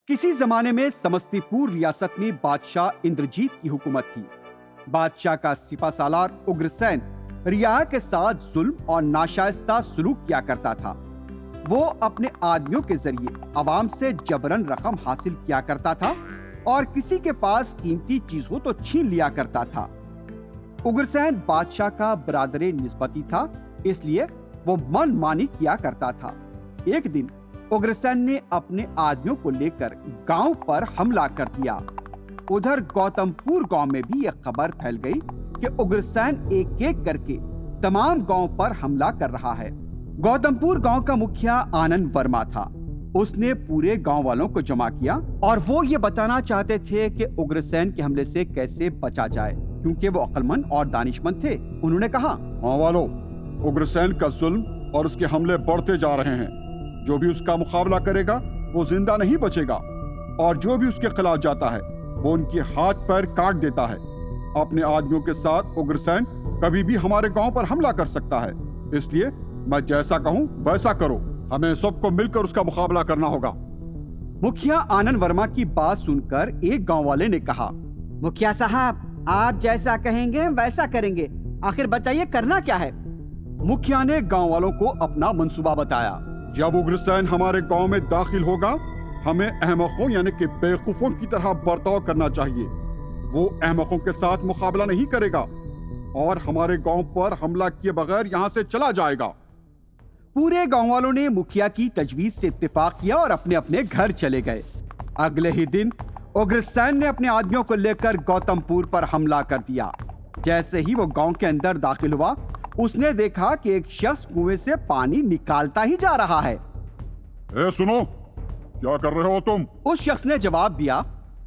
किसी जमाने में समस्तीपुर रियासत में बादशाह इंद्रजीत की हुकूमत थी। बादशाह का सिपा सालार उग्रसेन रियाया के साथ जुल्म और नाशाइस्ता सलूक किया करता था। वो अपने आदमियों के जरिए अवाम से जबरन रकम हासिल किया करता था और किसी के पास कीमती चीज हो तो छीन लिया करता था। उग्रसेन बादशाह का बरादरे निस्बती था, इसलिए वो मनमानी किया करता था। एक दिन उग्रसेन ने अपने आदमियों को लेकर गांव पर हमला कर दिया। उधर गौतमपुर गांव में भी यह खबर फैल गई कि उग्रसेन एक एक करके तमाम गांव पर हमला कर रहा है। गौतमपुर गांव का मुखिया आनंद वर्मा था। उसने पूरे गांव वालों को जमा किया और वो ये बताना चाहते थे कि उग्रसेन के हमले से कैसे बचा जाए, क्योंकि वो अक्लमंद और दानिशमंद थे। उन्होंने कहा, गांव वालों, उग्रसेन का जुल्म और उसके हमले बढ़ते जा रहे हैं। जो भी उसका मुकाबला करेगा वो जिंदा नहीं बचेगा और जो भी उसके खिलाफ जाता है वो उनके हाथ पैर काट देता है। अपने आदमियों के साथ उग्रसेन कभी भी हमारे गांव पर हमला कर सकता है, इसलिए मैं जैसा कहूं वैसा करो। हमें सबको मिलकर उसका मुकाबला करना होगा। मुखिया आनंद वर्मा की बात सुनकर एक गांव वाले ने कहा, मुखिया साहब, आप जैसा कहेंगे वैसा करेंगे, आखिर बताइए करना क्या है। मुखिया ने गांव वालों को अपना मंसूबा बताया। जब उग्रसेन हमारे गांव में दाखिल होगा, हमें अहमकों यानी कि बेवकूफों की तरह बर्ताव करना चाहिए। वो अहमकों के साथ मुकाबला नहीं करेगा और हमारे गांव पर हमला किए बगैर यहाँ से चला जाएगा। पूरे गांव वालों ने मुखिया की तजवीज से इत्तेफाक किया और अपने अपने घर चले गए। अगले ही दिन उग्रसेन ने अपने आदमियों को लेकर गौतमपुर पर हमला कर दिया। जैसे ही वो गांव के अंदर दाखिल हुआ, उसने देखा कि एक शख्स कुएं से पानी निकालता ही जा रहा है। सुनो, क्या कर रहे हो तुम? उस शख्स ने जवाब दिया,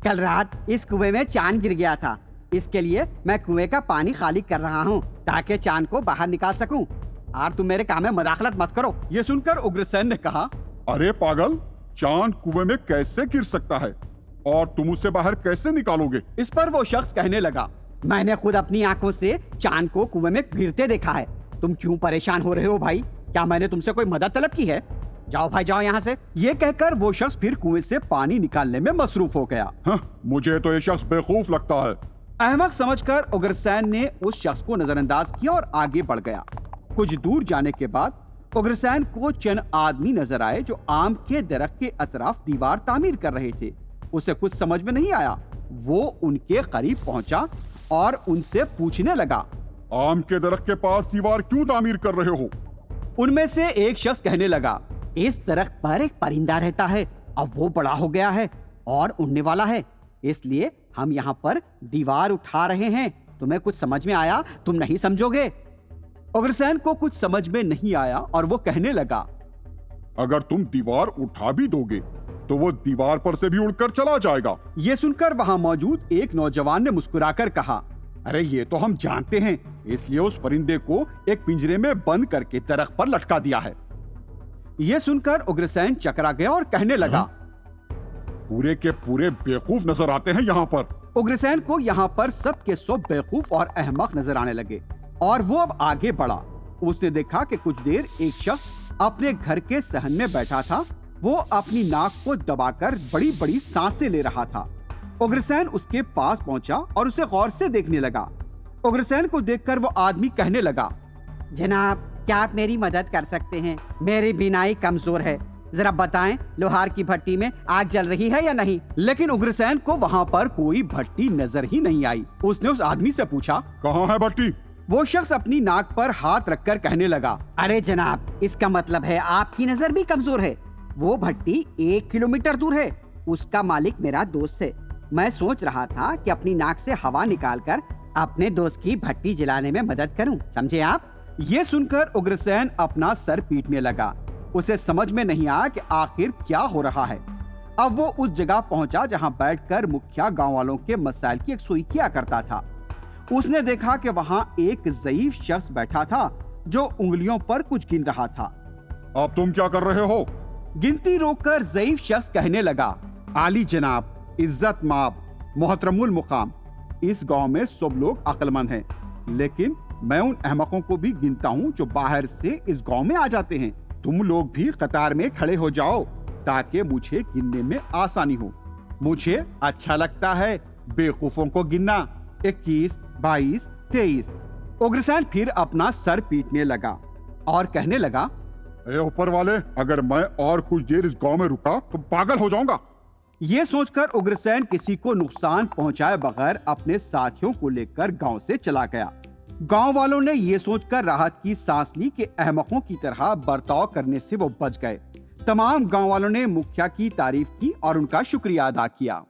कल रात इस कुएं में चांद गिर गया था, इसके लिए मैं कुएं का पानी खाली कर रहा हूँ ताकि चांद को बाहर निकाल सकूं। और तुम मेरे काम में मदाखलत मत करो। ये सुनकर उग्रसेन ने कहा, अरे पागल, चांद कुएं में कैसे गिर सकता है और तुम उसे बाहर कैसे निकालोगे? इस पर वो शख्स कहने लगा, मैंने खुद अपनी आंखों से चांद को कुएं में गिरते देखा है। तुम क्यों परेशान हो रहे हो भाई? क्या मैंने तुमसे कोई मदद तलब की है? जाओ भाई जाओ यहाँ से। ये कहकर वो शख्स फिर कुएं से पानी निकालने में मसरूफ हो गया। मुझे तो ये शख्स बेवकूफ लगता है। अहमक समझकर उग्रसेन ने उस शख्स को नजरअंदाज किया और आगे बढ़ गया। कुछ दूर जाने के बाद उग्रसेन को चंद आदमी नजर आए जो आम के दरख्त के अतराफ दीवार तामीर कर रहे थे। उसे कुछ समझ में नहीं आया। वो उनके करीब पहुंचा और उनसे पूछने लगा, आम के दरख्त के पास दीवार क्यों तामीर कर रहे हो? उनमें से एक शख्स कहने लगा, इस दरख्त पर एक परिंदा रहता है, अब वो बड़ा हो गया है और उड़ने वाला है, इसलिए हम यहाँ पर दीवार उठा रहे हैं। तुम्हें कुछ समझ में आया? तुम नहीं समझोगे। उग्रसेन को कुछ समझ में नहीं आया और वो कहने लगा, अगर तुम दीवार उठा भी दोगे तो वो दीवार पर से भी उड़कर चला जाएगा। ये सुनकर वहां मौजूद एक नौजवान ने मुस्कुराकर कहा, अरे ये तो हम जानते हैं, इसलिए उस परिंदे को एक पिंजरे में बंद करके दरख्त पर लटका दिया है। ये सुनकर उग्रसेन चकरा गया और कहने लगा, पूरे के पूरे बेवकूफ नजर आते हैं यहाँ पर। उग्रसेन को यहाँ पर सब के सब बेवकूफ और अहमक नजर आने लगे और वो अब आगे बढ़ा। उसने देखा कि कुछ देर एक शख्स अपने घर के सहन में बैठा था। वो अपनी नाक को दबाकर बड़ी बड़ी सांसें ले रहा था। उग्रसेन उसके पास पहुंचा और उसे गौर से देखने लगा। उग्रसेन को देखकर वो आदमी कहने लगा, जनाब, क्या आप मेरी मदद कर सकते हैं? मेरी बीनाई कमजोर है, जरा बताएं लोहार की भट्टी में आग जल रही है या नहीं? लेकिन उग्रसेन को वहाँ पर कोई भट्टी नजर ही नहीं आई। उसने उस आदमी से पूछा, कहाँ है भट्टी? वो शख्स अपनी नाक पर हाथ रखकर कहने लगा, अरे जनाब, इसका मतलब है आपकी नजर भी कमजोर है। वो भट्टी 1 किलोमीटर दूर है, उसका मालिक मेरा दोस्त है। मैं सोच रहा था कि अपनी नाक से हवा निकालकर अपने दोस्त की भट्टी जलाने में मदद करूं, समझे आप? ये सुनकर उग्रसेन अपना सर पीटने लगा। उसे समझ में नहीं आया कि आखिर क्या हो रहा है। अब वो उस जगह पहुंचा जहां बैठकर मुखिया गांव वालों के मसाइल की यकसुई किया करता था। उसने देखा कि वहां एक ज़ईफ शख्स बैठा था जो उंगलियों पर कुछ गिन रहा था। अब तुम क्या कर रहे हो? गिनती रोककर ज़ईफ शख्स कहने लगा, आली जनाब, इज्जत माब, मोहतरमुल मुकाम, इस गांव में सब लोग अक्लमंद हैं, लेकिन मैं उन अहमकों को भी गिनता हूं जो बाहर से इस गांव में आ जाते हैं। तुम लोग भी कतार में खड़े हो जाओ ताकि मुझे गिनने में आसानी हो। मुझे अच्छा लगता है बेवकूफों को गिनना। 21, 22, 23। उग्रसेन फिर अपना सर पीटने लगा और कहने लगा, ए ऊपर वाले, अगर मैं और कुछ देर इस गांव में रुका तो पागल हो जाऊंगा। ये सोचकर उग्रसेन किसी को नुकसान पहुंचाए बगैर अपने साथियों को लेकर गांव से चला गया। गांव वालों ने ये सोचकर राहत की सांस ली कि अहमकों की तरह बर्ताव करने से वो बच गए। तमाम गांव वालों ने मुखिया की तारीफ की और उनका शुक्रिया अदा किया।